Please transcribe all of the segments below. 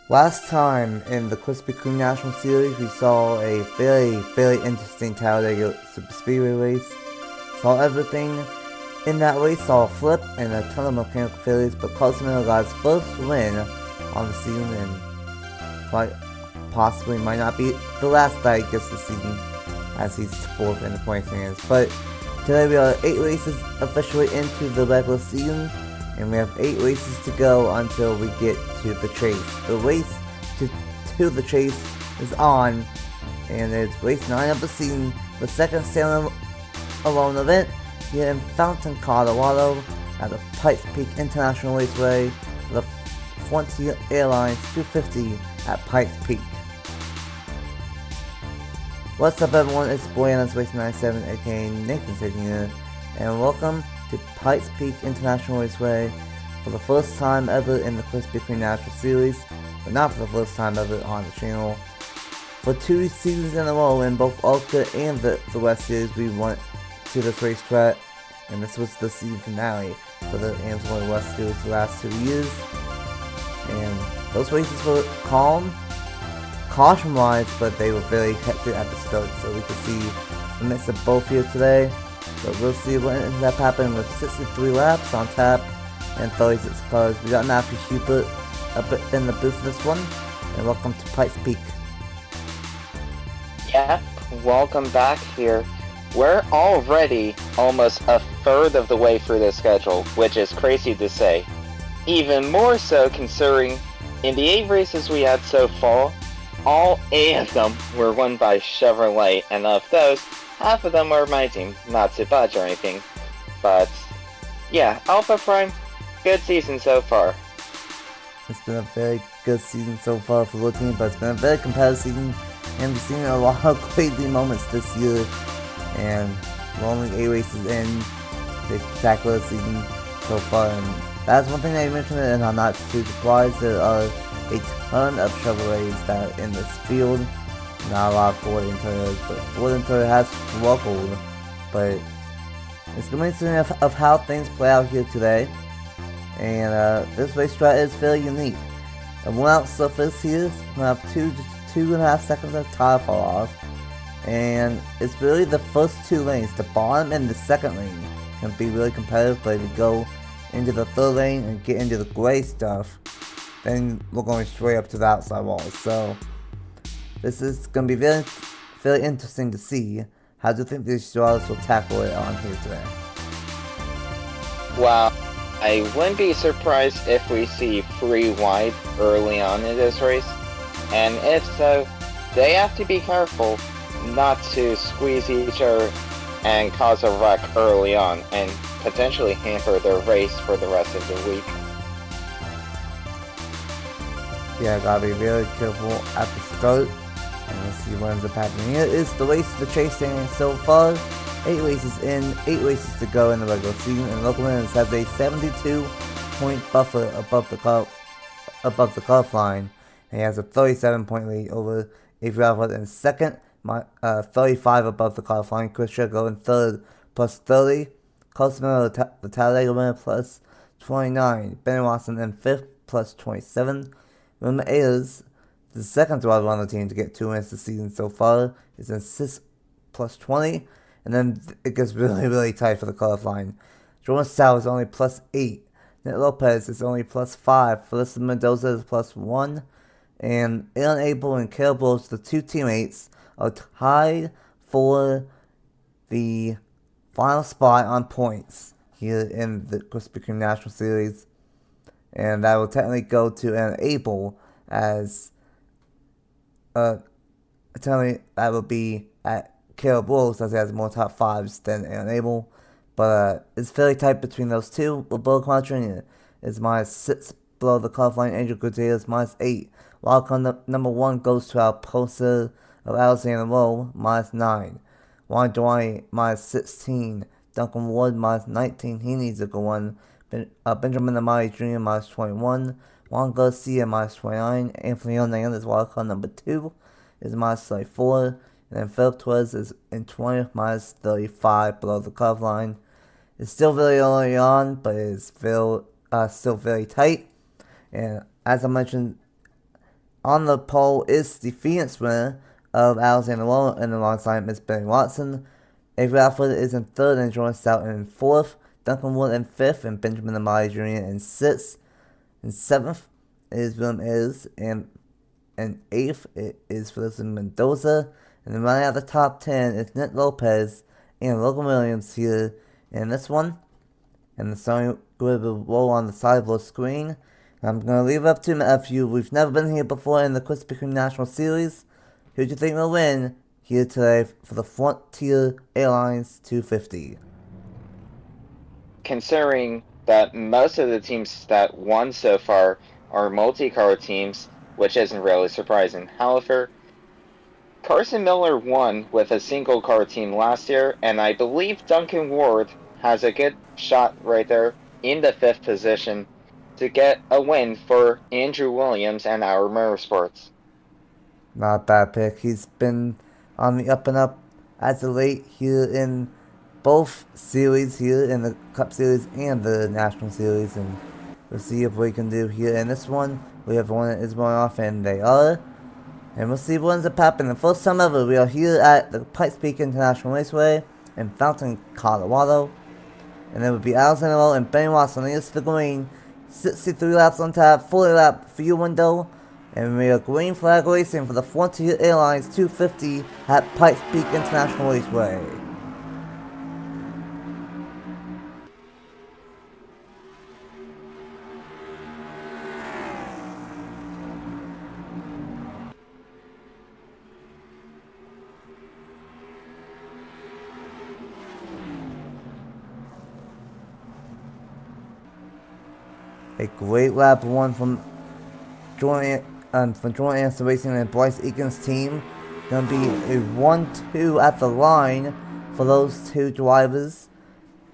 Last time in the Krispy Kreme National Series, we saw a very interesting Talladega Speedway race. Saw everything in that race, saw a flip and a ton of mechanical failures, but Carson Miller got his first win on the season and quite possibly might not be the last that he gets this season, as he's fourth in the point standings. But today we are 8 races officially into the regular season, and we have 8 races to go until we get to the chase. The race to the chase is on, and it's race 9 of the season, the second standalone event here in Fountain, Colorado, at the Pikes Peak International Raceway for the Frontier Airlines 250 at Pikes Peak. What's up, everyone? It's Boyanas Race 97, aka Nathan Stapleton, and welcome to Pikes Peak International Raceway for the first time ever in the Krispy Kreme National Series, but not for the first time ever on the channel. For 2 seasons in a row in both Ultra and the West Series, we went to this racetrack, and this was the season finale for the Amsoil West Series the last 2 years. And those races were calm, caution-wise, but they were very hectic at the start, so we could see a mix of both here today. But we'll see what ends up happening with 63 laps on tap and 36 cars. We got Matthew Hubert up in the booth for this one, and welcome to Pikes Peak. Yeah, welcome back here. We're already almost a third of the way through the schedule, which is crazy to say. Even more so considering in the 8 races we had so far, all 8 of them were won by Chevrolet, and of those, half of them were my team, not to budge or anything. But yeah, Alpha Prime, good season so far. It's been a very good season so far for the team, but it's been a very competitive season, and we've seen a lot of crazy moments this year. And we're only 8 races in this spectacular season so far, and that's one thing that you mentioned, and I'm not too surprised. There are a ton of Chevrolets that are in this field. Not a lot of Ford and Toyotas, but Ford and Toyota has struggled. But it's going to be interesting of how things play out here today. And this racetrack is very unique. A one-out surface here is going to have 2.5 seconds of tire fall off. And it's really the first 2 lanes, the bottom and the second lane, can be really competitive. But if you go into the third lane and get into the gray stuff, then we're going straight up to the outside wall. So this is going to be very interesting to see. How do you think these drivers will tackle it on here today? Well, I wouldn't be surprised if we see 3 wide early on in this race, and if so, they have to be careful not to squeeze each other and cause a wreck early on and potentially hamper their race for the rest of the week. Yeah, gotta be really careful at the start, and we'll see what ends up happening. Here is the race to the chase standing so far. 8 races in, 8 races to go in the regular season, and Local Winners has a 72-point buffer above the cutoff line, and he has a 37-point lead over Avery Alford in second, 35 above the cutoff line. Chris Chico in third, plus 30. Carson Miller, the Talladega winner, plus 29. Ben Watson in fifth, plus 27. Wilma Ayers, the second driver on the team to get 2 wins this season so far, is in 6th, plus 20. And then it gets really tight for the cutoff line. Jordan Sal is only plus 8. Nick Lopez is only plus 5. Felissa Mendoza is plus 1. And Aaron Abel and Caleb Rose, the 2 teammates, are tied for the final spot on points here in the Krispy Kreme National Series. And that will technically go to Aaron Abel, as technically that will be at Caleb Rose, as he has more top 5s than Aaron Abel. But it's fairly tight between those two. Roberto Contra is minus 6 below the cutoff line. Angel Gutierrez minus 8. Wildcard number 1 goes to our poster of Alexander Lowe, minus 9. Juan Dwight, minus 16. Duncan Ward, minus 19. He needs a good one. Benjamin Amari Jr., minus 21. Juan Garcia, minus 29. Anthony Hernandez, wildcard number 2, is minus 34. And then Philip Torres is in 20th, minus 35 below the cutoff line. It's still very early on, but it's still very tight. And as I mentioned, on the pole is the Phoenix winner of Alexander Wall and alongside Miss Benny Watson. Avery Alford is in third and Jordan Stout in fourth. Duncan Wood in fifth and Benjamin Amari Jr. in sixth. In seventh is William Ayers, and in eighth it is Felicity Mendoza. And then running out the top 10 is Nick Lopez and Logan Williams here in this one. And the starting grid will roll on the side of the screen. I'm going to leave it up to my FU. We've never been here before in the Krispy Kreme National Series. Who do you think will win here today for the Frontier Airlines 250? Considering that most of the teams that won so far are multi-car teams, which isn't really surprising. However, Carson Miller won with a single car team last year, and I believe Duncan Ward has a good shot right there in the 5th position to get a win for Andrew Williams and our Motorsports. Not a bad pick. He's been on the up and up as of late here in both series here in the Cup Series and the National Series, and we'll see if we can do here in this one. We have one that is going off, and they are. And we'll see what ends up happening. The first time ever, we are here at the Pikes Peak International Raceway in Fountain, Colorado. And it would be Alexander Wall and Benny Watson leading the green. 63 laps on tap, 40 lap fuel window. And we are green flag racing for the Frontier Airlines 250 at Pikes Peak International Raceway. A great lap one from Jordan Anderson Racing and Bryce Egan's team. Gonna be a 1-2 at the line for those two drivers.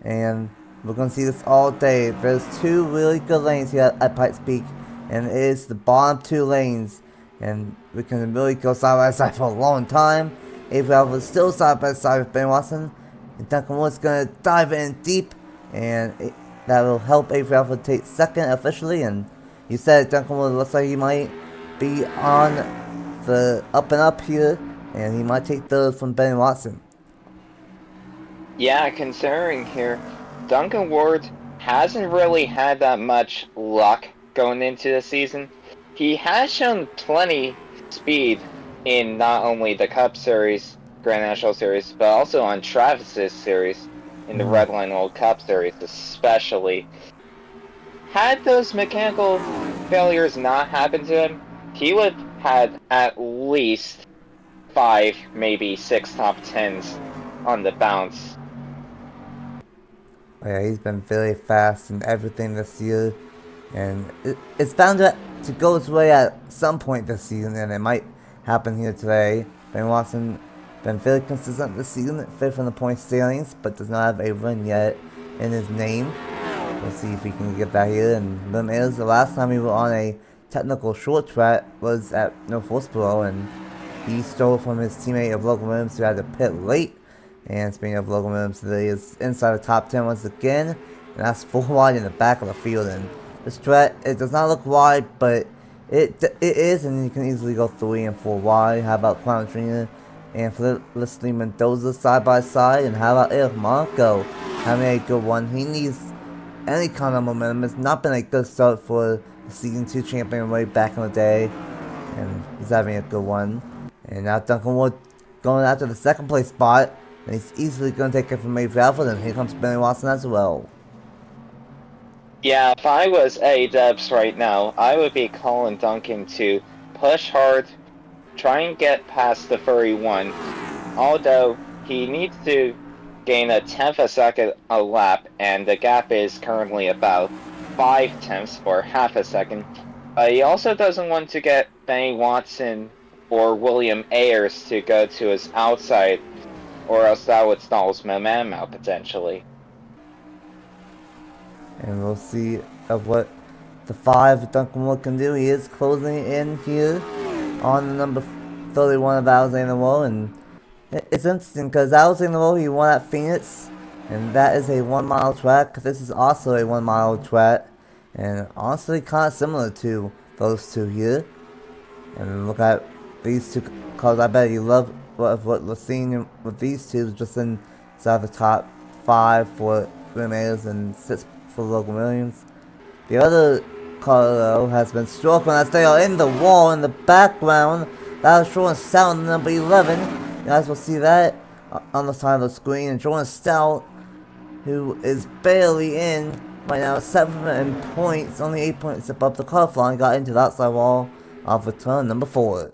And we're gonna see this all day. There's two really good lanes here at Pikes Peak, and it is the bottom two lanes. And we can really go side by side for a long time. Avery Alford is still side by side with Ben Watson. And Duncan Wood's gonna dive in deep, and that will help Avery Alford take second officially. And you said Duncan Wood looks like he might be on the up and up here, and he might take third from Ben Watson. Yeah, considering here, Duncan Ward hasn't really had that much luck going into the season. He has shown plenty speed in not only the Cup Series, Grand National Series, but also on Travis's series in the Redline World Cup Series especially. Had those mechanical failures not happened to him, he would have had at least 5, maybe 6 top 10s on the bounce. Yeah, he's been very fast in everything this year, and it's bound to go his way at some point this season, and it might happen here today. Ben Watson been very consistent this season, 5th in the point standings, but does not have a win yet in his name. We'll see if he can get that here. And William Ayers, the last time he was on a technical short track was at Norfolksboro, and he stole from his teammate of Logan Williams, who had to pit late. And speaking of Logan Williams, today is inside the top 10 once again, and that's 4 wide in the back of the field. And this track, it does not look wide, but it is, and you can easily go 3 and 4 wide. How about Clown Jr. and Felicity Mendoza side by side? And how about Eric Marco having a good one? He needs any kind of momentum. It's not been a good start for the Season 2 champion way back in the day, and he's having a good one. And now Duncan Wood going after the second place spot, and he's easily going to take it from Avery Alford, and here comes Benny Watson as well. Yeah, if I was A-Dubs right now, I would be calling Duncan to push hard, try and get past the 31, although he needs to gain a 10th a second a lap, and the gap is currently about 5 tenths or half a second. He also doesn't want to get Benny Watson or William Ayers to go to his outside, or else that would stall his momentum out potentially. And we'll see of what the 5 Duncan Wood can do. He is closing in here on the number 31 of Alexander Wall, and it's interesting because Alexander Wall, he won at Phoenix, and that is a 1 mile track. This is also a 1 mile track, and honestly kind of similar to those two here. And look at these two cars. I bet you love what we're seeing with these two, just inside the top 5 for Ramirez and 6 for Logan Williams. The other car, though, has been struck on that stale in the wall in the background. That was showing sound number 11. You guys will see that on the side of the screen. And Jordan Stout, who is barely in right now, 7 points, only 8 points above the cutoff line, got into the outside wall of return number 4.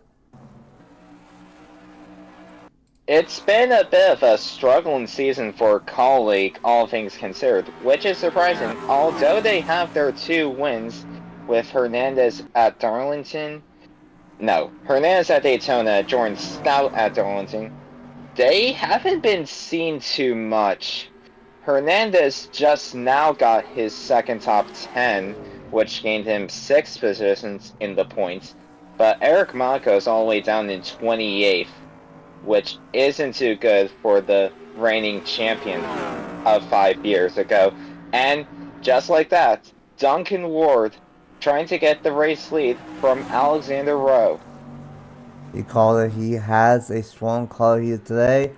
It's been a bit of a struggling season for Colleague, all things considered, which is surprising. Although they have their 2 wins with Hernandez at Darlington, Hernandez at Daytona, Jordan Stout at Darlington, they haven't been seen too much. Hernandez just now got his second top 10, which gained him 6 positions in the points, but Eric Marco's all the way down in 28th, which isn't too good for the reigning champion of 5 years ago. And just like that, Duncan Ward trying to get the race lead from Alexander Rowe. He called it. He has a strong car here today,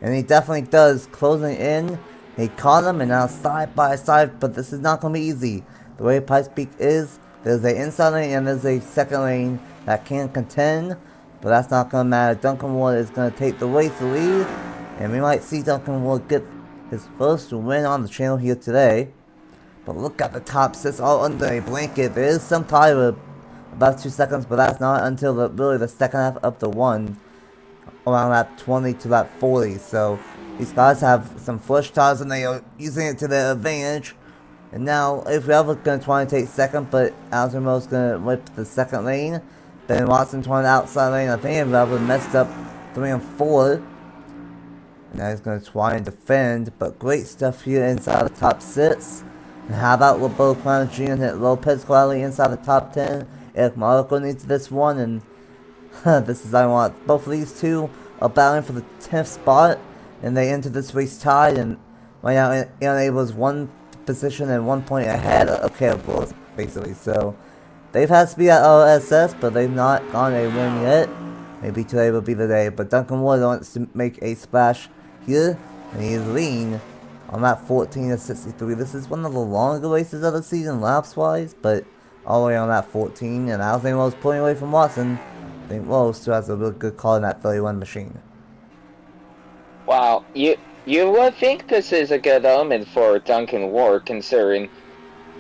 and he definitely does. Closing in, he caught him, and now side by side. But this is not going to be easy. The way Pikes Peak is, there's an inside lane and there's a second lane that can contend, but that's not going to matter. Duncan Ward is going to take the race lead, and we might see Duncan Ward get his first win on the channel here today. But look at the top 6 all under a blanket. There is some tie with about 2 seconds, but that's not until really the second half of the 1, around lap 20 to lap 40. So these guys have some flush tires and they are using it to their advantage. And now, if we're ever going to try and take second, but Alexander Rowe's going to rip the second lane, Ben Watson trying the outside lane. I think if ever messed up 3 and 4. And now he's going to try and defend, but great stuff here inside the top 6. And how about Roberto Clown Jr. and hit Lopez quietly inside the top 10? Eric Marco needs this one, and this is ironic. Both of these two are battling for the 10th spot, and they enter this race tied, and right now Unable is 1 position and 1 point ahead of Caribou, basically. So they've had speed at OSS, but they've not gotten a win yet. Maybe today will be the day, but Duncan Ward wants to make a splash here, and he is lean on lap 14 to 63. This is one of the longer races of the season, laps-wise, but all the way on lap 14, and Alexander Rowe's pulling away from Watson. I think Rowe still has a real good call in that 31 machine. Wow, you would think this is a good omen for Duncan Ward, considering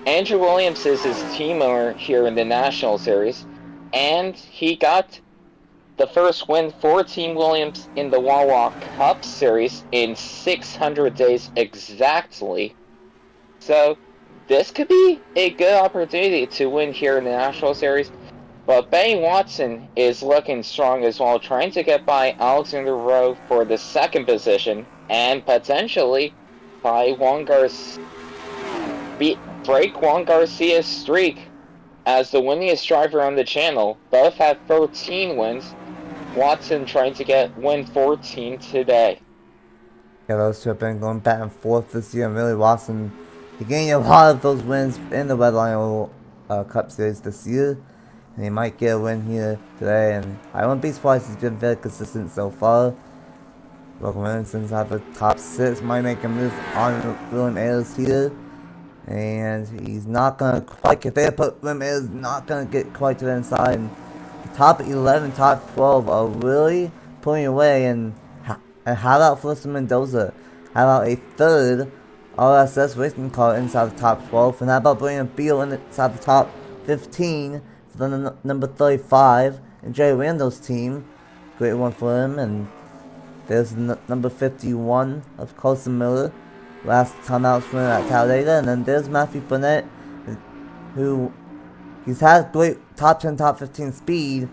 Andrew Williams is his team owner here in the National Series, and he got the first win for Team Williams in the Wawa Cup Series in 600 days exactly. So this could be a good opportunity to win here in the National Series. But Benny Watson is looking strong as well, trying to get by Alexander Rowe for the 2nd position, and potentially by break Juan Garcia's streak as the winningest driver on the channel. Both have 13 wins. Watson trying to get win 14 today. Yeah, those two have been going back and forth this year, and really Watson, he gained a lot of those wins in the Red Lion Cup Series this year, and he might get a win here today, and I wouldn't be surprised. He's been very consistent so far. Logan Williamson's at the top 6, might make a move on William Ayers here, and he's not going to quite get there, but William Ayers not going to get quite to the inside, and the top 11, top 12 are really pulling away, and how about Felicity Mendoza? How about a 3rd RSS racing car inside the top 12? And how about Brian Beal inside the top 15 for the number 35? And Jay Randall's team. Great one for him. And there's number 51 of Colson Miller. Last time out winner at Talladega. And then there's Matthew Burnett, who he's had great top 10, top 15 speed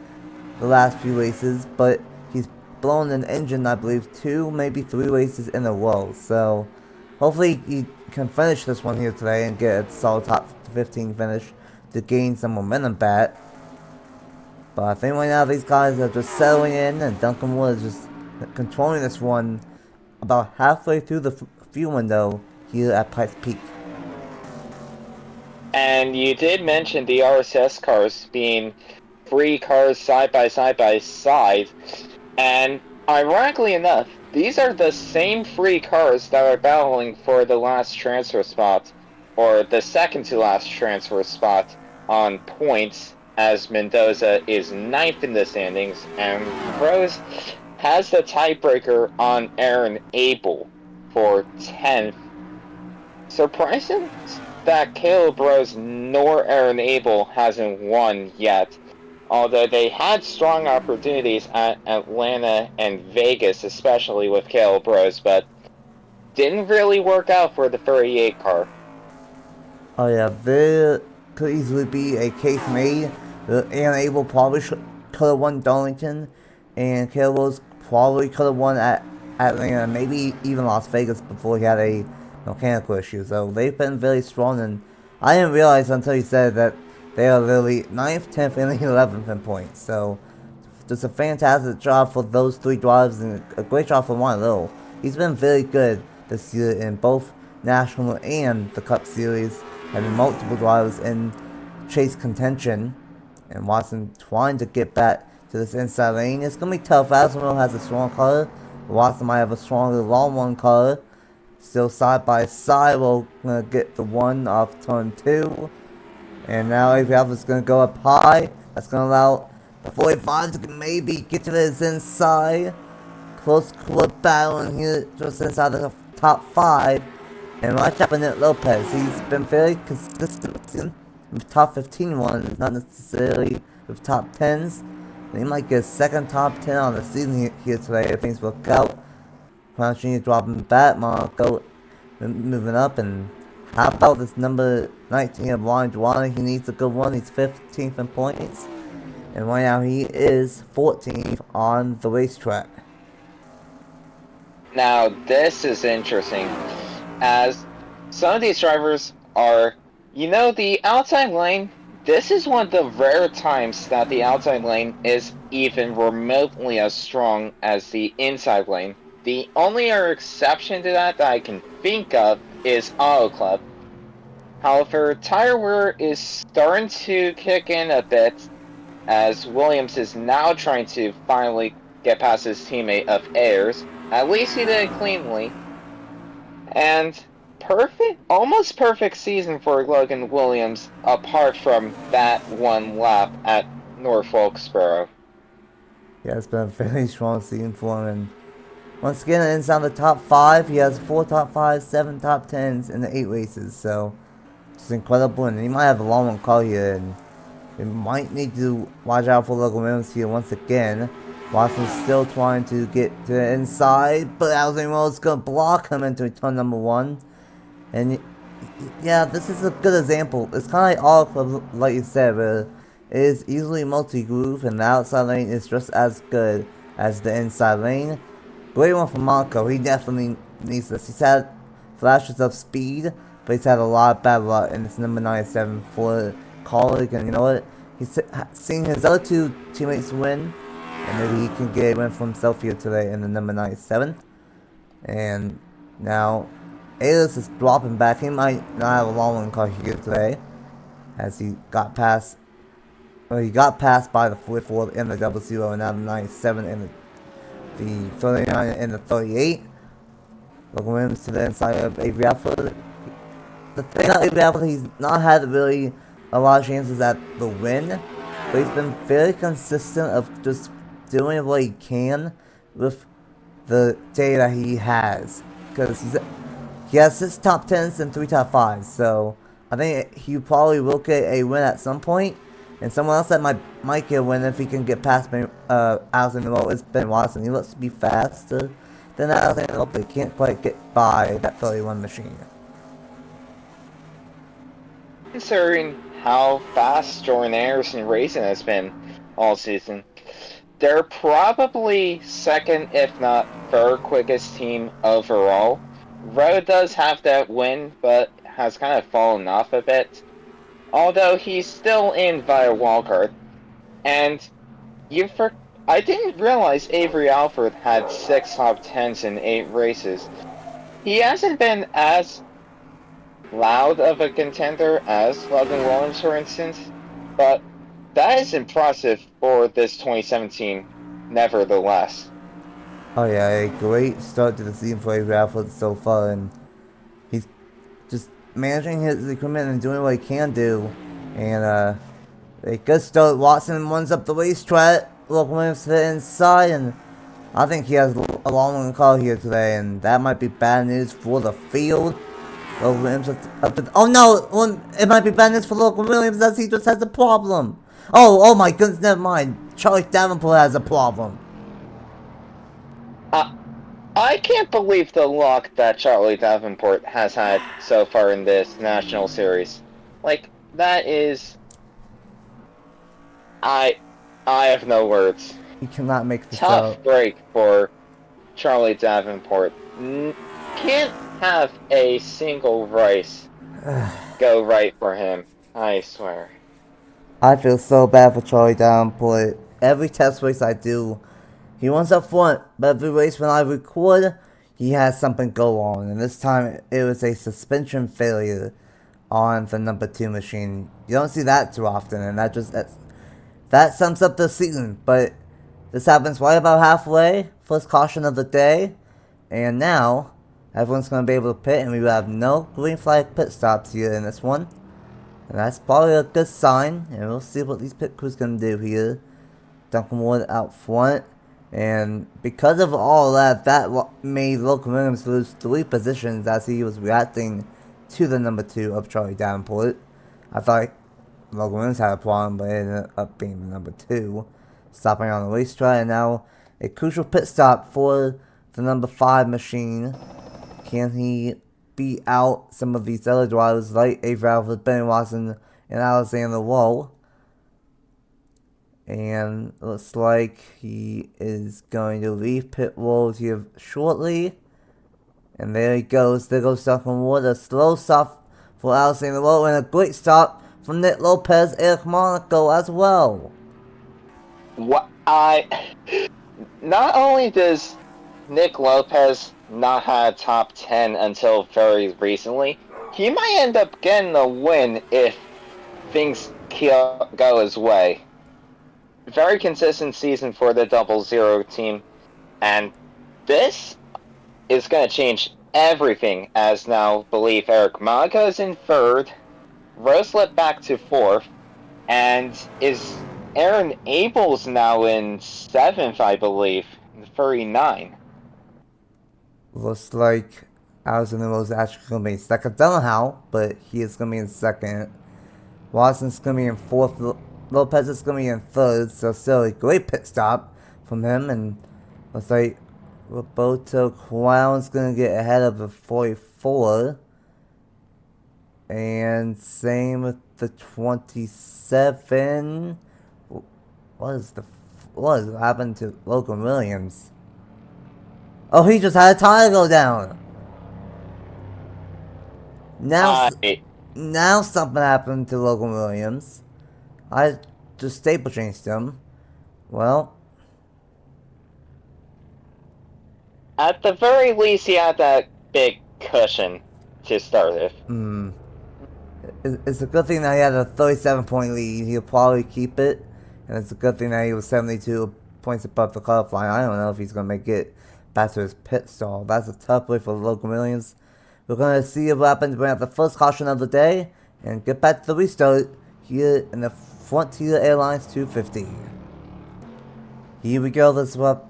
the last few races, but he's blown an engine, I believe, 2, maybe 3 races in a row. So hopefully he can finish this one here today and get a solid top 15 finish to gain some momentum back. But I think right now these guys are just settling in, and Duncan Wood is just controlling this one about halfway through the fuel window here at Pikes Peak. And you did mention the RSS cars being three cars side by side, and ironically enough, these are the same three cars that are battling for the last transfer spot, or the second to last transfer spot on points, as Mendoza is ninth in the standings, and Rose has the tiebreaker on Aaron Abel for 10th. Surprising that Caleb Rose nor Aaron Abel hasn't won yet, although they had strong opportunities at Atlanta and Vegas, especially with Caleb Rose, but didn't really work out for the 38 car. Oh yeah, there could easily be a case made that Aaron Abel probably could have won Darlington, and Caleb Rose probably could have won at Atlanta, maybe even Las Vegas before he had a mechanical issue. So they've been very strong, and I didn't realize until you said that they are literally 9th, 10th, and 11th in points. So just a fantastic job for those three drivers, and a great job for Juan Little. He's been very good this year in both National and the Cup Series, having multiple drivers in chase contention, and Watson trying to get back to this inside lane. It's going to be tough. Asimov has a strong car. Watson might have a stronger long one car. Still side by side, we're going to get the one off turn 2. And now Avery Alpha's going to go up high. That's going to allow the 45 to maybe get to his inside. Close battle in here, just inside the top 5. And watch out for Nick Lopez. He's been very consistent with top 15 ones, not necessarily with top 10s. And he might get a second top 10 on the season here today if things work out. Crown Jr. dropping back, Monaco moving up, and how about this number 19 of Juan Juana? He needs a good one. He's 15th in points. And right now he is 14th on the racetrack. Now, this is interesting, as some of these drivers are, the outside lane. This is one of the rare times that the outside lane is even remotely as strong as the inside lane. The only other exception to that I can think of is Auto Club. However, tire wear is starting to kick in a bit, as Williams is now trying to finally get past his teammate of Ayers. At least he did it cleanly. And almost perfect season for Logan Williams, apart from that one lap at North Wilkesboro. Yeah, it's been a very strong season for him. And once again, inside the top 5, he has 4 top 5s, 7 top 10s in the 8 races. So, it's incredible. And he might have a long one call here. And we might need to watch out for Logan Williams here once again. Watson's still trying to get to the inside, but Alexander is going to block him into turn number 1. And yeah, this is a good example. It's kind of like all clubs, like you said, where it is easily multi-groove, and the outside lane is just as good as the inside lane. Great one for Monaco. He definitely needs this. He's had flashes of speed, but he's had a lot of bad luck, and it's number 97 for colleague. And you know what? He's seen his other 2 teammates win, and maybe he can get a win for himself here today in the number 97. And now Ayers is dropping back. He might not have a long one car here today, as he got passed. Well, he got passed by the 44 and the 00, and now the 97 and the 39 and the 38. Logan Williams to the inside of Avery Alford. The thing about Avery Alford, he's not had really a lot of chances at the win, but he's been very consistent of just doing what he can with the data he has, because he has 6 top 10s and 3 top 5s, so I think he probably will get a win at some point. And someone else that might get a win if he can get past Alexander Lowe is Ben Watson. He looks to be faster than Alexander Lowe, but he can't quite get by that 31 machine. Considering how fast Jordan Anderson racing has been all season, they're probably second, if not third quickest team overall. Rowe does have that win, but has kind of fallen off a bit. Although he's still in via wildcard. And I didn't realize Avery Alford had 6 top 10s in 8 races. He hasn't been as loud of a contender as Logan Williams, for instance, but that is impressive for this 2017, nevertheless. Oh yeah, a great start to the season for Avery Alford so far, and he's just managing his equipment and doing what he can do. And a good start. Watson runs up the racetrack. Logan Williams to the inside, and I think he has a long call here today, and that might be bad news for the field. Logan Williams up to oh no! It might be bad news for Logan Williams as he just has a problem. Oh my goodness, never mind. Charlie Davenport has a problem. I can't believe the luck that Charlie Davenport has had so far in this National Series. Like, that is... I have no words. You cannot make this Tough up. break for Charlie Davenport. Can't have a single race go right for him, I swear. I feel so bad for Charlie Davenport. Every test race I do, he runs up front, but every race when I record, he has something go on. And this time, it was a suspension failure on the number 2 machine. You don't see that too often, and that sums up the season. But this happens right about halfway, first caution of the day, and now everyone's going to be able to pit, and we will have no green flag pit stops here in this one. And that's probably a good sign, and we'll see what these pit crews going to do here. Duncan Ward out front, and because of all that made Logan Williams lose 3 positions as he was reacting to the number 2 of Charlie Davenport. I thought Logan Williams had a problem, but it ended up being the number 2, stopping on the racetrack, and now a crucial pit stop for the number 5 machine. Can he beat out some of these other drivers like Avery Alford, Ben Watson, and Alexander Lowe? And looks like he is going to leave pit road here shortly. And there he goes. There goes Duncan Ward. A slow stop for Alexander Lowe, and a great stop from Nick Lopez, Eric Monaco as well. Not only does Nick Lopez not have a top 10 until very recently, he might end up getting a win if things go his way. Very consistent season for the 00 team, and this is going to change everything, as now believe Eric Monaco is in 3rd, Roslet back to 4th, and is Aaron Abels now in 7th, I believe, 39. Looks like Alexander Lowe is actually going to be in 2nd. Don't know how, but he is going to be in 2nd. Watson's going to be in 4th. Lopez is going to be in 3rd, so still a great pit stop from him. And looks like Roberto Crown's going to get ahead of the 44. And same with the 27. What has happened to Logan Williams? Oh, he just had a tire go down. Now something happened to Logan Williams. I just staple changed him. Well, at the very least, he had that big cushion to start with. It's a good thing that he had a 37-point lead. He'll probably keep it. And it's a good thing that he was 72 points above the cutoff line. I don't know if he's going to make it back to his pit stall. That's a tough way for Logan Williams. We're going to see what happens when we have the first caution of the day. And get back to the restart here in the Frontier Airlines 250. Here we go. This is what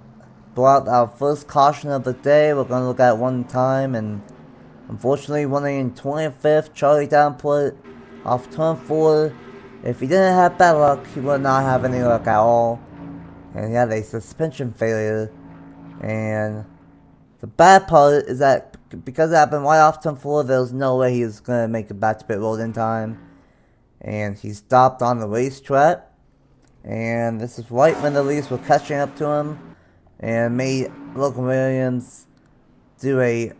brought our first caution of the day. We're going to look at one time. And unfortunately, running in 25th, Charlie Davenport off turn 4. If he didn't have bad luck, he would not have any luck at all. And he had a suspension failure. And the bad part is that because it happened right off turn 4, there was no way he was going to make it back to pit road in time. And he stopped on the racetrack. And this is right when the leaves were catching up to him. And made Logan Williams do a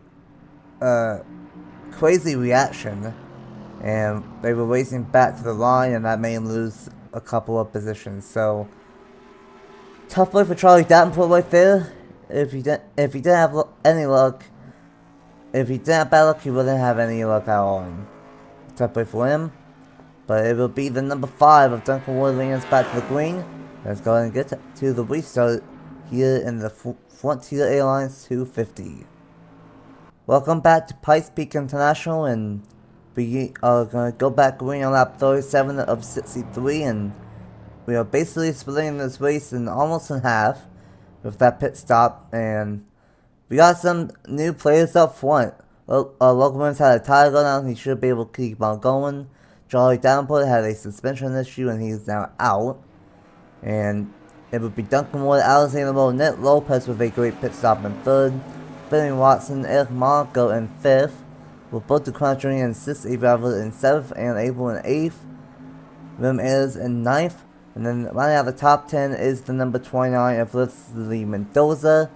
crazy reaction. And they were racing back to the line, and that made him lose a couple of positions. So tough play for Charlie Davenport right there. If he didn't have any luck, if he didn't have bad luck, he wouldn't have any luck at all. And tough play for him. but it will be the number 5 of Duncan Ward leading us back to the green. Let's go ahead and get to the restart here in the Frontier Airlines 250. Welcome back to Pikes Peak International, and we are going to go back green on lap 37 of 63, and we are basically splitting this race almost in half with that pit stop, and we got some new players up front. Logan's had a tire go down, he should be able to keep on going. Charlie Davenport had a suspension issue and he's now out. And it would be Duncan Ward, Alexander Ned Lopez with a great pit stop in 3rd. Benny Watson, Eric Monaco in 5th. With both the Crunchery and 6th, Avery Alford in 7th, and Abel in 8th. Rim is in 9th. And then running out the top 10 is the number 29 of Felicity Mendoza.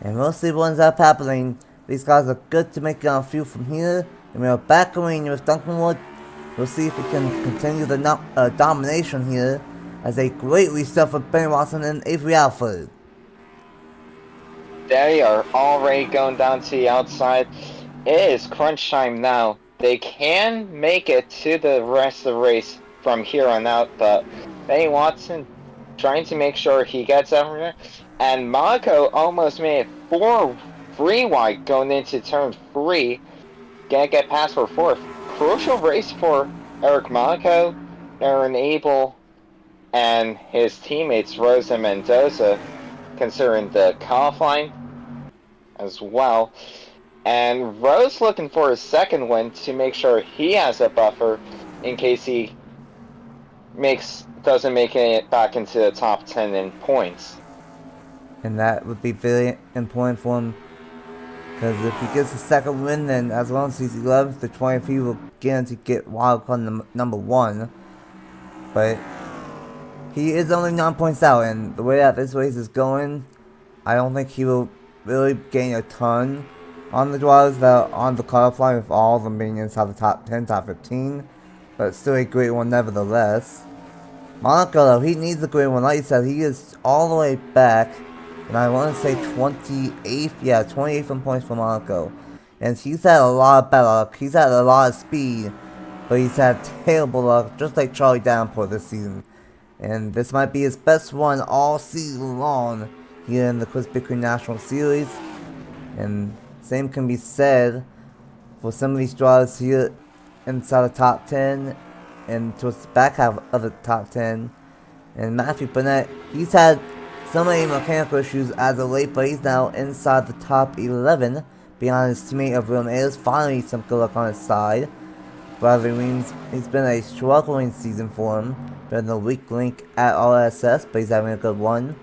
And we'll see what ends up happening. These guys are good to make it on field from here. And we are back green with Duncan Wood. We'll see if we can continue the domination here. As a great restart for Ben Watson and Avery Alford. They are already going down to the outside. It is crunch time now. They can make it to the rest of the race from here on out, but Benny Watson trying to make sure he gets everywhere. And Monaco almost made it 3 wide going into turn 3. Gonna get past for 4th. Crucial race for Eric Monaco, Aaron Abel, and his teammates Rosa Mendoza, considering the cutoff line as well. And Rose looking for his 2nd win to make sure he has a buffer in case he doesn't make it back into the top 10 in points. And that would be very important for him, because if he gets a 2nd win, then as long as he's 11th, the 23 will guarantee get wildcard number 1. But he is only 9 points out, and the way that this race is going, I don't think he will really gain a ton on the drivers that are on the cutoff line, with all of them being inside the top 10, top 15. But it's still a great one nevertheless. Monaco, though, he needs a great one. Like you said, he is all the way back, and I want to say 28th. Yeah, 28th in points for Monaco. And he's had a lot of bad luck. He's had a lot of speed, but he's had terrible luck, just like Charlie Davenport this season. And this might be his best one all season long here in the Krispy Kreme National Series. And same can be said for some of these drivers here inside the top 10 and towards the back half of the top 10. And Matthew Burnett, he's had so many mechanical issues as of late, but he's now inside the top 11 behind his teammate of William Ayers. Finally, some good luck on his side. Bradley Weems, he's been a struggling season for him. Been the weak link at RSS, but he's having a good one.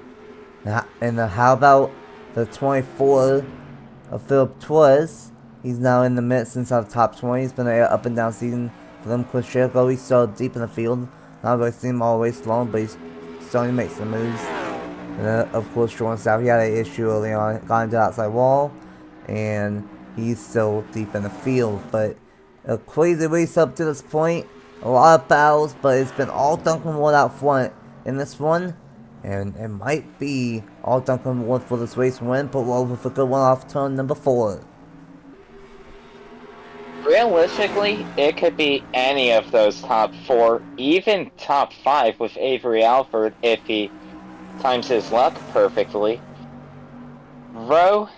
And how about the 24 of Philip Torres? He's now in the midst inside the top 20. It's been an up and down season for them. Chris Jericho, he's still deep in the field. Not really seen him all race long, but he's starting to make some moves. And then, of course, Jordan Stout, he had an issue early on, got into the outside wall, and he's still deep in the field. But a crazy race up to this point. A lot of battles, but it's been all Duncan Ward out front in this one. And it might be all Duncan Ward for this race win, but we'll with a good one off turn number 4. Realistically, it could be any of those top 4, even top 5 with Avery Alford if he times his luck perfectly. Rowe,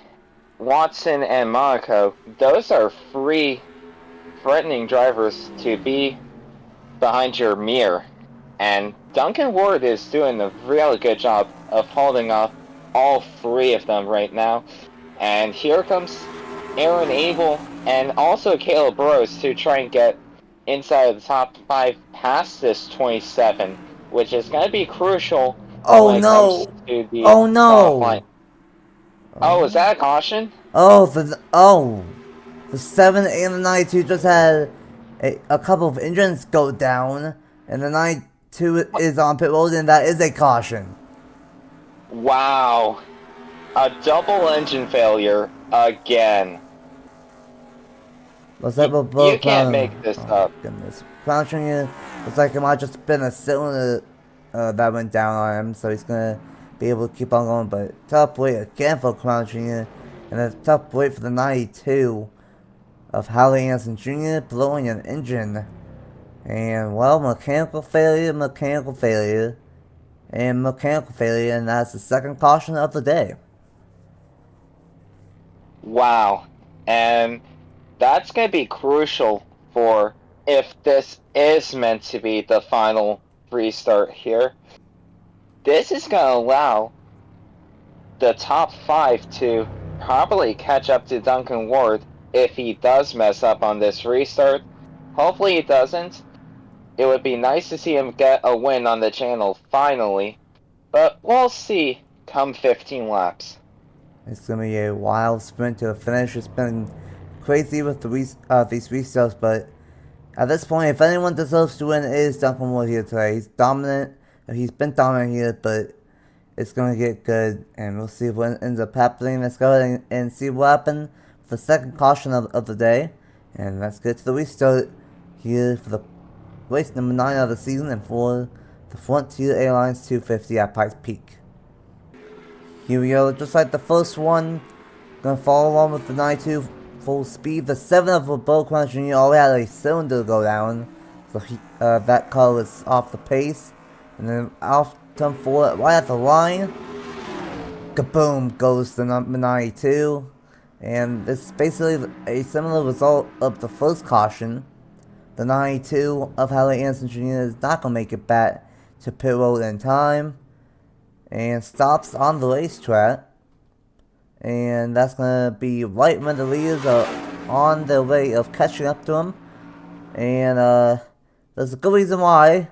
Watson, and Monaco, those are 3 threatening drivers to be behind your mirror. And Duncan Ward is doing a really good job of holding off all 3 of them right now. And here comes Aaron Abel and also Caleb Rose to try and get inside of the top 5 past this 27, which is going to be crucial when it comes to the top line. Oh, is that a caution? The 7 and the 92 just had a couple of engines go down, and the 92 is on pit road, and that is a caution. Wow. A double engine failure again. You can't make this up. Goodness. Crown Junior looks like it might just been a cylinder that went down on him, so he's gonna be able to keep on going. But tough wait again for Crown Junior, and a tough wait for the 92 of Howley Anderson Jr. blowing an engine And, well, mechanical failure, and mechanical failure, and that's the second caution of the day. Wow. And that's going to be crucial for if this is meant to be the final restart here. This is going to allow the top 5 to probably catch up to Duncan Ward if he does mess up on this restart. Hopefully he doesn't. It would be nice to see him get a win on the channel finally, but we'll see come 15 laps. It's going to be a wild sprint to the finish. It's been crazy with these restarts, but at this point, if anyone deserves to win, it is Duncan Ward here today. He's dominant. He's been dominant here, but it's going to get good, and we'll see what ends up happening. Let's go ahead and see what happened for the second caution of the day. And let's get to the restart here for the race number 9 of the season and for the Frontier Airlines 250 at Pikes Peak. Here we go, just like the first one. Gonna follow along with the 92 full speed. The 7 of Roberto Crown Jr. already had a cylinder go down, so that car was off the pace. And then off turn 4, right at the line, kaboom goes the number 92. And this is basically a similar result of the first caution. The 92 of Harley Anderson Jr. is not gonna make it back to pit road in time, and stops on the racetrack. And that's going to be right when the leaders are on their way of catching up to him. And there's a good reason why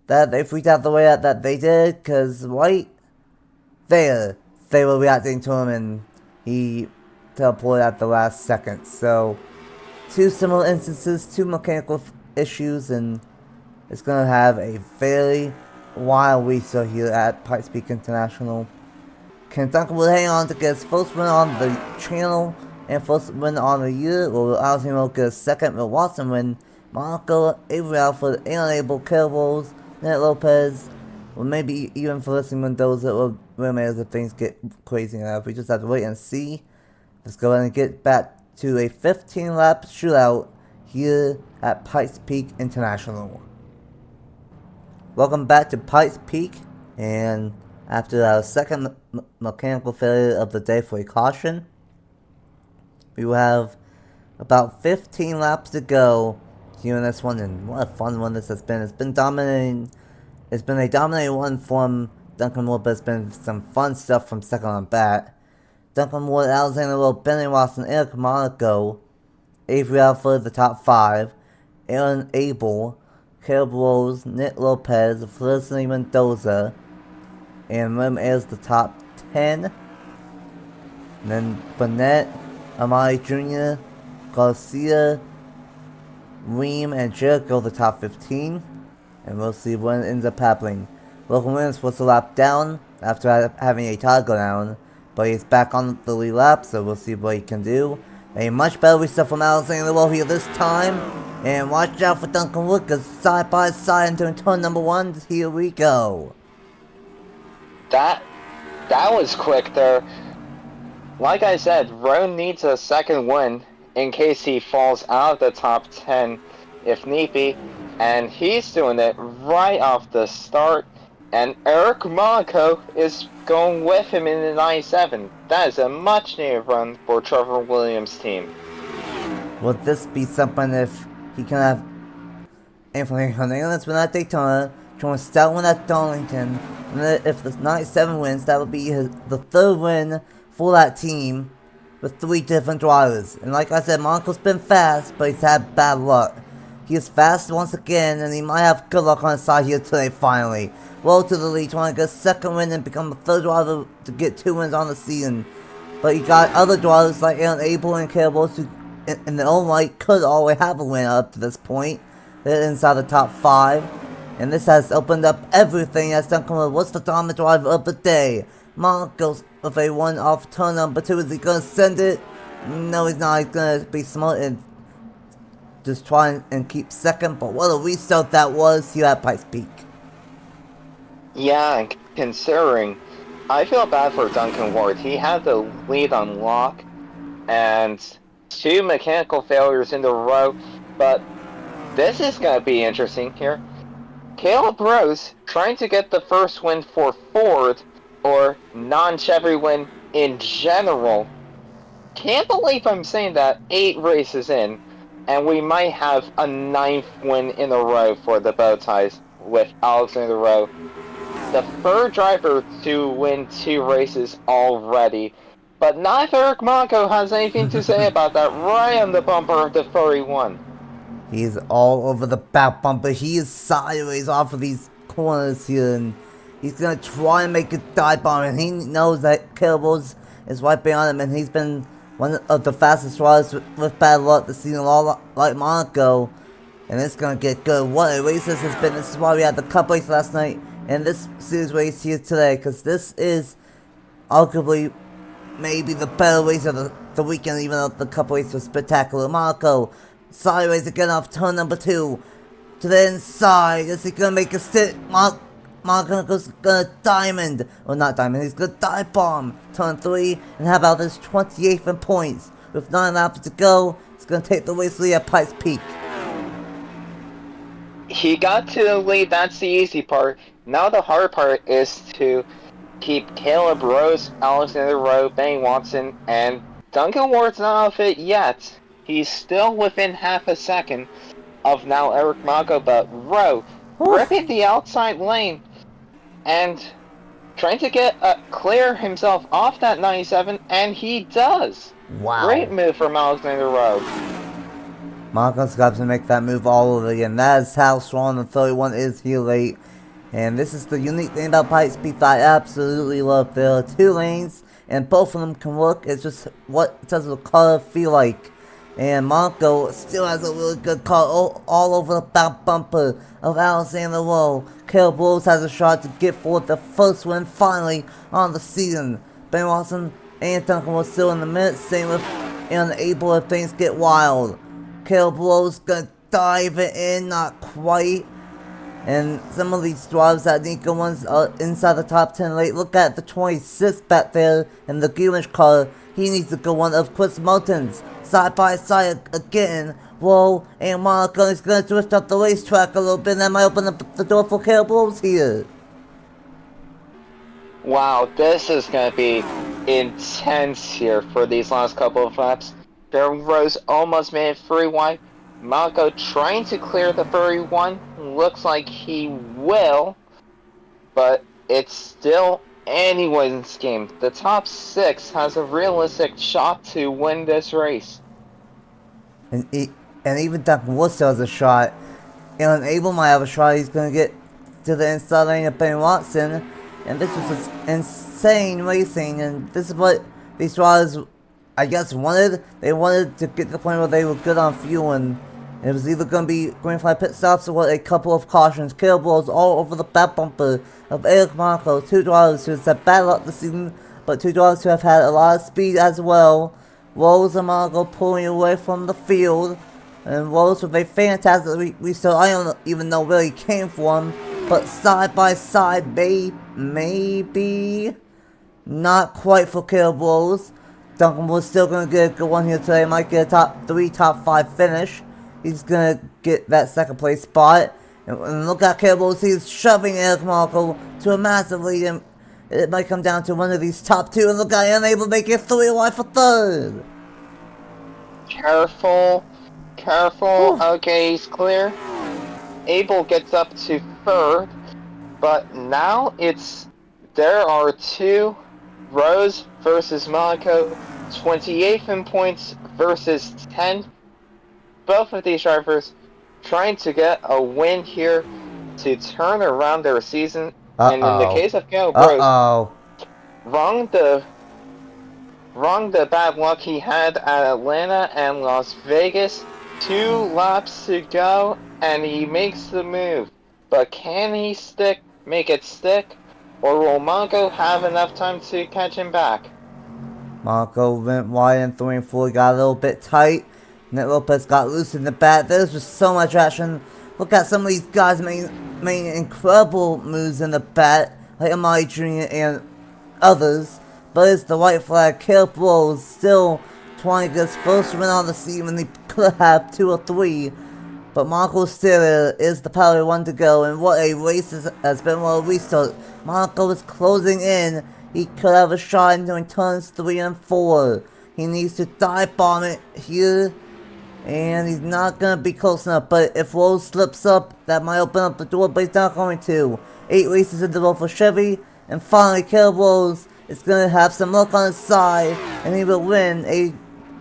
that they freaked out the way that they did, because right there, they were reacting to him and he teleported at the last second. So, two similar instances, two mechanical issues, and it's going to have a very wild restart here at Pikes Peak International. Can Duncan Wood hang on to get his first win on the channel and first win on the year, or will Alexander get a second with Watson win? Monaco, Avery Alford, Unable, Carroll, Ned Lopez, or maybe even Felicity Mendoza or Ramirez if things get crazy enough. We just have to wait and see. Let's go ahead and get back to a 15-lap shootout here at Pikes Peak International. Welcome back to Pikes Peak, and after our second mechanical failure of the day for a caution, we will have about 15 laps to go here in this one, and what a fun one this has been. It's been dominating. It's been a dominating one from Duncan Ward, but it's been some fun stuff from second on bat. Duncan Ward, Alexander Lowe, Benny Watson, Eric Monaco, Avery Alford, the top 5, Aaron Abel, Caleb Rose, Nick Lopez, Felicity Mendoza, and Rim is the top 10. And then Burnett, Amari Jr., Garcia, Ream, and Jericho the top 15. And we'll see what ends up happening. Logan Williams was a lap down after having a tie go down, but he's back on the lead lap, so we'll see what he can do. A much better restart from Alexander Lowe here this time. And watch out for Duncan Wood, because side by side into turn number 1, here we go. That was quick there. Like I said, Roan needs a second win in case he falls out of the top 10 if need be. And he's doing it right off the start. And Eric Monaco is going with him in the 97. That is a much needed run for Trevor Williams' team. Would this be something if he can have Anthony Hernandez win at Daytona, Jordan Stout win at Darlington, and if the 97 wins, that would be the third win for that team with 3 different drivers. And like I said, Monaco's been fast, but he's had bad luck. He is fast once again, and he might have good luck on his side here today choline Roll to the lead, trying to get a second win and become the third driver to get 2 wins on the season. But he got other drivers like Aaron Abel and Caleb who in their own right could always have a win up to this point. They're inside the top 5. And this has opened up everything as Duncan Wood. What's the dominant driver of the day? Monk goes with a 1 off turn number 2. Is he going to send it? No, he's not. He's going to be smart and just try and keep second. But what a restart that was here at Pikes Peak. Yeah, and considering, I feel bad for Duncan Ward. He had the lead on lock, and 2 mechanical failures in a row, but This is going to be interesting here. Caleb Rose trying to get the first win for Ford, or non-Chevy win in general. Can't believe I'm saying that 8 races in, and we might have a 9th win in a row for the bow ties with Alexander Rowe. The third driver to win 2 races already. But neither Eric Marco has anything to say about that right on the bumper of the 31. He's all over the back bumper. He is sideways off of these corners here, and he's gonna try and make a dive bomb. And he knows that Caleb Rose is right behind him, and he's been one of the fastest riders with bad luck this season, all like Monaco. And it's gonna get good. What a race this has been. This is why we had the Cup race last night, and this series race here today, because this is arguably maybe the better race of the weekend, even though the Cup race was spectacular. Monaco sideways again off turn number 2 to the inside. Is he gonna make a stick? Monaco's gonna diamond, or not diamond, he's gonna dive bomb turn 3 and have out this 28th in points. With 9 laps to go, he's gonna take the race lead at Pikes Peak. He got to the lead, that's the easy part. Now the hard part is to keep Caleb Rose, Alexander Rowe, Benny Watson, and Duncan Ward's not out of it yet. He's still within half a second of now Eric Marco, but Rowe ripping the outside lane and trying to get clear himself off that 97, and he does. Wow. Great move from Alexander Rowe. Marco's got to make that move all over again. That is how strong the 31 is here late. And this is the unique thing about Pikes Peak that I absolutely love. There are 2 lanes, and both of them can work. It's just what does the car feel like. And Marco still has a really good car all over the back bumper of Alexander Rowe. Caleb Rose has a shot to get forward the first win finally on the season. Ben Watson and Duncan were still in the mix, same with unable if things get wild. Caleb Rose gonna dive it in, not quite. And some of these drives that need good ones are inside the top 10 late. Look at the 26 back there in the Greenish car. He needs a good one of Chris Moulton's. Side by side again. Whoa, and Monaco is going to twist up the racetrack a little bit. That might open up the door for Caleb Rose here. Wow, this is going to be intense here for these last couple of laps. Caleb Rose almost made it 3 wide. Monaco trying to clear the 31. Looks like he will, but it's still anyone's game. The top 6 has a realistic shot to win this race. And even Duncan Worcester has a shot. And Abel might have a shot. He's going to get to the inside lane of Ben Watson. And this was just insane racing. And this is what these drivers, I guess, wanted. They wanted to get to the point where they were good on fuel. And it was either going to be green flag pit stops or a couple of cautions. Caleb Rose all over the back bumper of Eric Marco. 2 drivers who have had bad luck this season, but 2 drivers who have had a lot of speed as well. Rose and Marco pulling away from the field. And Rose with a fantastic restart. I don't even know where he came from. But side by side, maybe not quite for Caleb Rose. Duncan was still going to get a good one here today. Might get a top 3, top 5 finish. He's going to get that second place spot. And look at Caleb Rose. He's shoving Eric Marco to a massive lead. And it might come down to one of these top 2. And look at him unable to make it 3 wide for 3rd. Careful. Careful. Okay, he's clear. Abel gets up to 3rd. But now there are 2. Rose versus Monaco. 28th in points versus 10. Both of these drivers trying to get a win here to turn around their season. And in the case of Caleb Rose, wrong the bad luck he had at Atlanta and Las Vegas. 2 laps to go, and he makes the move. But can he make it stick? Or will Monaco have enough time to catch him back? Monaco went wide in 3 and 4, got a little bit tight. Nick Lopez got loose in the back. There's just so much action. Look at some of these guys making incredible moves in the back, like Amari Jr. and others. But it's the white flag. Caleb Rose still trying to get his first win on the season when he could have 2 or 3. but Monaco still is the probably one to go, and what a race has been well restart. Monaco is closing in. He could have a shot in turns 3 and 4. He needs to dive bomb it here, and he's not going to be close enough, but if Rose slips up, that might open up the door, but he's not going to. 8 races in the row for Chevy, and finally Caleb Rose is going to have some luck on his side, and he will win a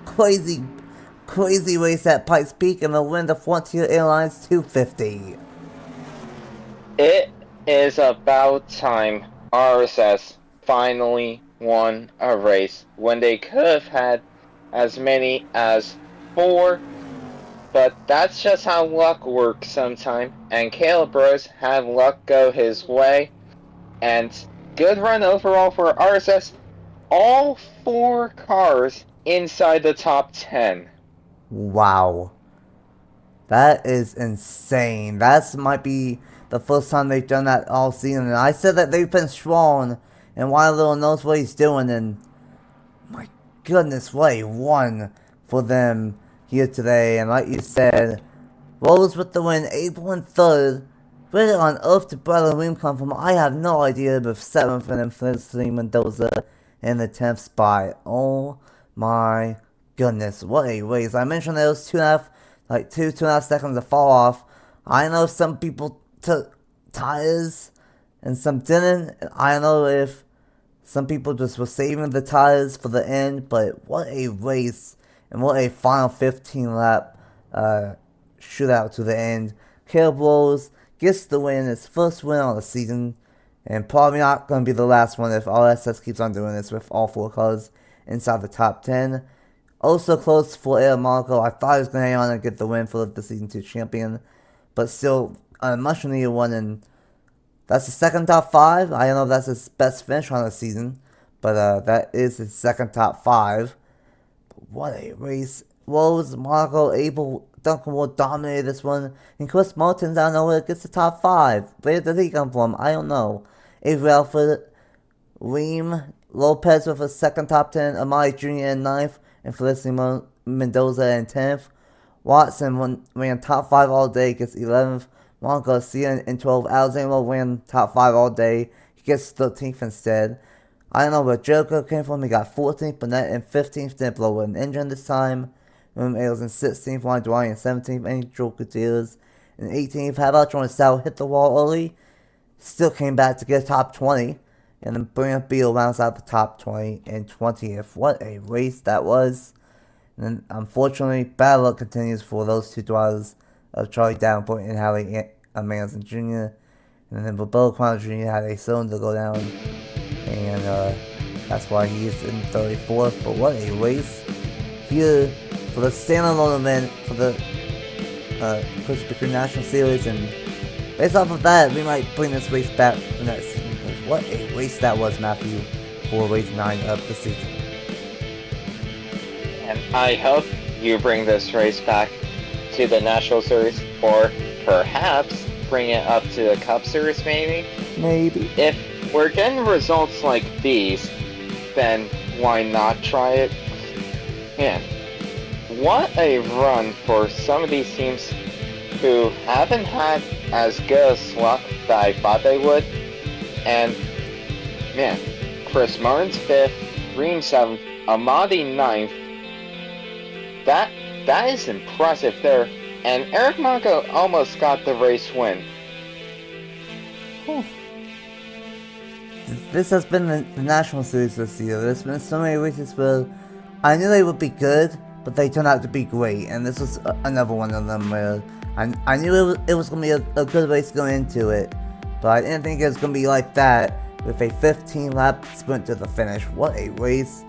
crazy race at Pikes Peak, and will win the Frontier Airlines 250. It is about time RSS finally won a race when they could have had as many as 4, but that's just how luck works sometimes, and Caleb Rose had luck go his way, and good run overall for RSS. All 4 cars inside the top 10. Wow. That is insane. That might be the first time they've done that all season. And I said that they've been strong, and Wild Little knows what he's doing, and my goodness, what a won for them here today. And like you said, Rose with the win, Abel in 3rd. Where on earth did Bradley Williams come from? I have no idea, with 7th and then Felicity Mendoza in the 10th spot. Oh my goodness, what a race. I mentioned there was 2.5 seconds to fall off. I know some people took tires and some didn't. I don't know if some people just were saving the tires for the end, but what a race, and what a final 15 lap shootout to the end. Caleb Rose gets the win, his first win on the season, and probably not going to be the last one if RSS keeps on doing this with all 4 cars inside the top 10. Also close for Air Monaco. I thought he was going to hang on and get the win for the Season 2 champion, but still a much needed one, and that's the second top 5. I don't know if that's his best finish on the season, but that is his second top 5. But what a race. Rose, Monaco, Abel, Duncan Ward dominated this one, and Chris Martin's out of nowhere gets the top 5. Where did he come from? I don't know. Avery Alford, Reem, Lopez with a second top 10, Amari Jr. in 9th, and Felicity Mendoza in 10th. Watson ran top 5 all day, gets 11th. Juan Garcia in 12th. Alexander ran top 5 all day. He gets 13th instead. I don't know where Joker came from. He got 14th, but not in 15th. Didn't blow an engine this time. William Ailes in 16th. Juan Dwyer in 17th. Angel Gutierrez in 18th. How about Jordan Stout hit the wall early? Still came back to get top 20. And then Brant Beal rounds out the top 20 and 20th. What a race that was. And then, unfortunately, bad luck continues for those 2 drivers of Charlie Davenport and Howie Manson Jr. And then Roberto Quano Jr. had a cylinder go down. And that's why he is in 34th. But what a race here for the standalone event for the Krispy Kreme National Series. And based off of that, we might bring this race back for next season. Because what a race that was, Matthew, for race 9 of the season. And I hope you bring this race back to the National Series, or perhaps bring it up to the Cup Series, maybe? Maybe. If we're getting results like these, then why not try it? Man, what a run for some of these teams who haven't had as good as luck that I thought they would. And, man, Chris Martin's 5th, Reem 7th, Amadi 9th. That is impressive there. And Eric Monaco almost got the race win. This has been the National Series this year. There's been so many races where I knew they would be good, but they turned out to be great. And this was another one of them where I knew it was going to be a good race going into it, but I didn't think it was going to be like that with a 15-lap sprint to the finish. What a race.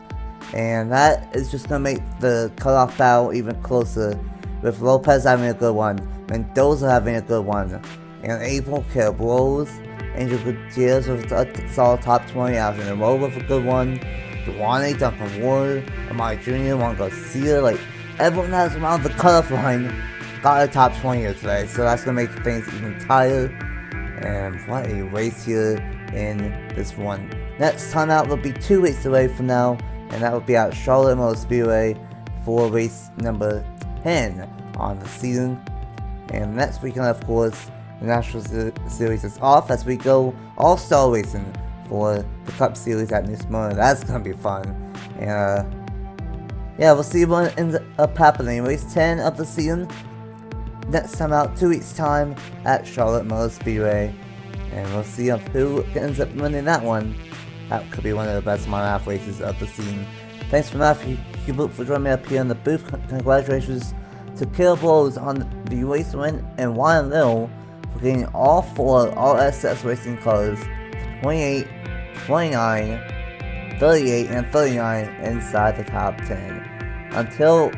And that is just going to make the cutoff battle even closer, with Lopez having a good one, Mendoza having a good one, and Abel, Caleb Rose, Angel Gutierrez with a solid top 20, Alvin and Rowe with a good one, Duane, Duncan Ward, Amari Jr., Juan Garcia, like, everyone that is around the cutoff line got a top 20 here today, so that's going to make things even tighter. And what a race here in this one. Next time out will be 2 weeks away from now, and that will be at Charlotte Motor Speedway for race number 10 on the season. And next weekend, of course, the National Series is off as we go all-star racing for the Cup Series at New Smyrna. That's gonna be fun. And yeah, we'll see what ends up happening. Race 10 of the season. Next time out, 2 weeks time at Charlotte Motor Speedway. And we'll see who ends up winning that one. That could be one of the best mile-and-a-half races of the season. Thanks for Matthew Hubert for joining me up here in the booth. Congratulations to Caleb Rose on the race win, and Ryan Little for getting all 4 RSS racing cars to 28, 29, 38, and 39 inside the top 10. Until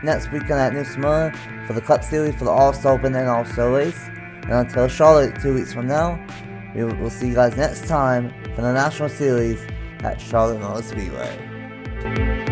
next weekend at New Smyrna for the Cup Series for the All-Star Open and All-Star Race, and until Charlotte 2 weeks from now, we will see you guys next time for the National Series at Charlotte Motor Speedway.